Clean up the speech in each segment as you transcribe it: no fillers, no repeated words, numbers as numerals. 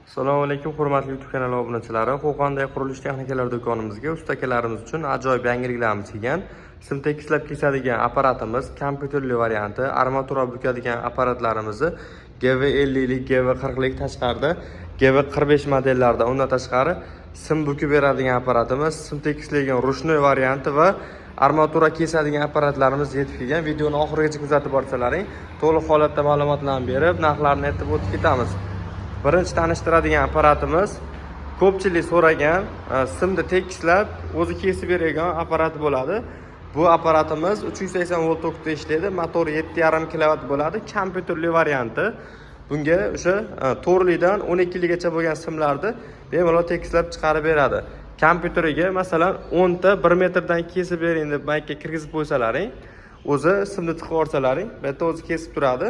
Assalomu alaykum, hurmatli YouTube kanali obunachilari. Qo'qonda qurilish texnikalari do'konimizga ustakalarimiz uchun ajoyib yangiliklarimiz kelgan. Sim tekislab kesadigan apparatimiz, kompyuterli varianti, armatura bukadigan apparatlarimizni GV50 lik, GV40 lik tashqarida, GV45 modellarda, undan tashqari sim bukib beradigan apparatimiz, sim tekislaydigan ruchnoy varianti va armatura kesadigan apparatlarimiz yetib kelgan. Videoni oxirigacha kuzatib borsalaring, to'liq holatda ma'lumotlarni berib, narxlarini aytib o'tib ketamiz. Birinchi tanishtiradigan apparatimiz ko'pchilik so'ragan simni tekislab o'zi kesib beradigan apparat bo'ladi. Bu apparatimiz 380 volt tokda ishlaydi, motori 7,5 kW bo'ladi, kompyuterli varianti. Bunga o'sha 4 likdan 12 likgacha bo'lgan simlarni bemalol tekislab chiqarib beradi. Kompyuteriga masalan 10 ta 1 metrdan kesib bering deb mayka kirgizib qo'ysalaring, o'zi simni tiqib olsalaring, bu yerda o'zi kesib turadi.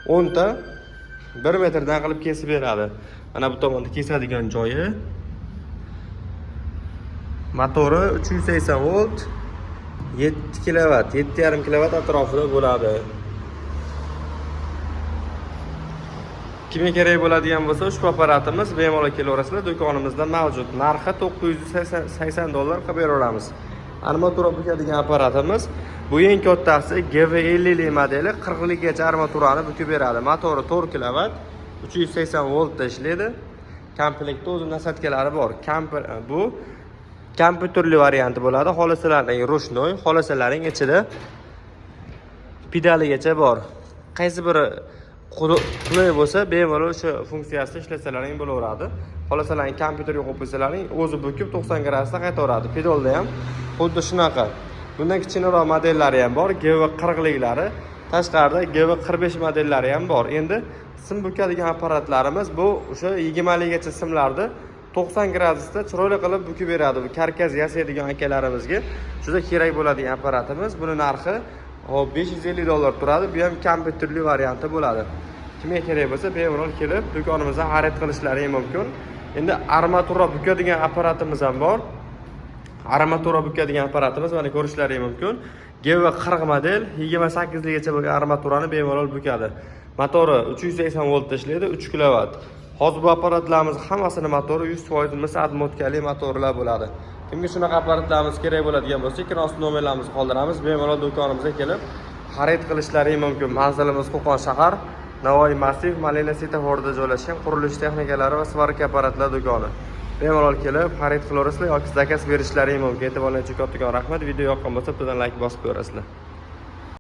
10 ta 1 metrdan qilib kesib beradi. Mana bu tomonda kesadigan joyi. Motori 380 volt, 7 kW, 7,5 kW atrofida bo'ladi. Kimga kerak bo'ladigan bo'lsa, ushbu apparatimiz bemalol kelaverasizlar, do'konimizda mavjud. Narxi $980 qilib beraveramiz. Armatura bukadigan apparatimiz bu eng kattasi GV50 modeli 40 likgacha armaturani bukib beradi. Motori 4 kW, 380 voltda ishlaydi. Komplektda o'z nasatkalari bor. Bu kompyuterli varianti bo'ladi. Xolasalaring ruchnoy, xolasalaring ichida pedaligacha bor. Qaysi biri qulay bo'lsa, bemalol o'sha funksiyasida ishlasalaring bo'laveradi. Xolasalaring kompyuterga qo'yib qo'ysalaring, o'zi bukib 90 gradusda qaytaveradi. Pedalda ham xuddi shunaqa. Bundan kichikroq modellari ham bor, GV40 liklari. Tashqarida GV45 modellari ham bor. Endi sim bukadigan apparatlarimiz bu o'sha 20 likgacha simlarni 90 gradusda chiroyli qilib bukib beradi. Bu karkaz yasaydigan akalarimizga juda kerak bo'ladigan apparatimiz. Buni narxi $550 turadi. Bu ham kompyuterli varianti bo'ladi. Kimga kerak bo'lsa, bemalol kelib do'konimizdan xarid qilishlari mumkin. Endi armatura bukadigan apparatimiz ham bor. Armatura bukadigan apparatimiz mana ko'rishlari mumkin. GV40 model 28 likgacha bo'lgan armaturani bemalol bukadi. Motori 380 voltda ishlaydi, 3 kW. Hozir bu apparatlarimiz hammasini motori 100% misal motkali motorlar bo'ladi. Kimga shunaqa apparatlarimiz kerak bo'ladigan bo'lsa, ekran osti nomerlarimizni qoldiramiz. Bemalol do'konimizga kelib xarid qilishlari mumkin. Manzilimiz Qo'qon shahar, Navoiy massiv, Malina svetoforida joylashgan qurilish texnikalari va svarka apparatlar do'koni. Bemalol kelib xarid qilaverasizlar yoki zakaz berishlari mumkin. E'tiboringiz uchun kattakon rahmat. Video yoqqan bo'lsa, bittadan like bosib qo'yasizlar.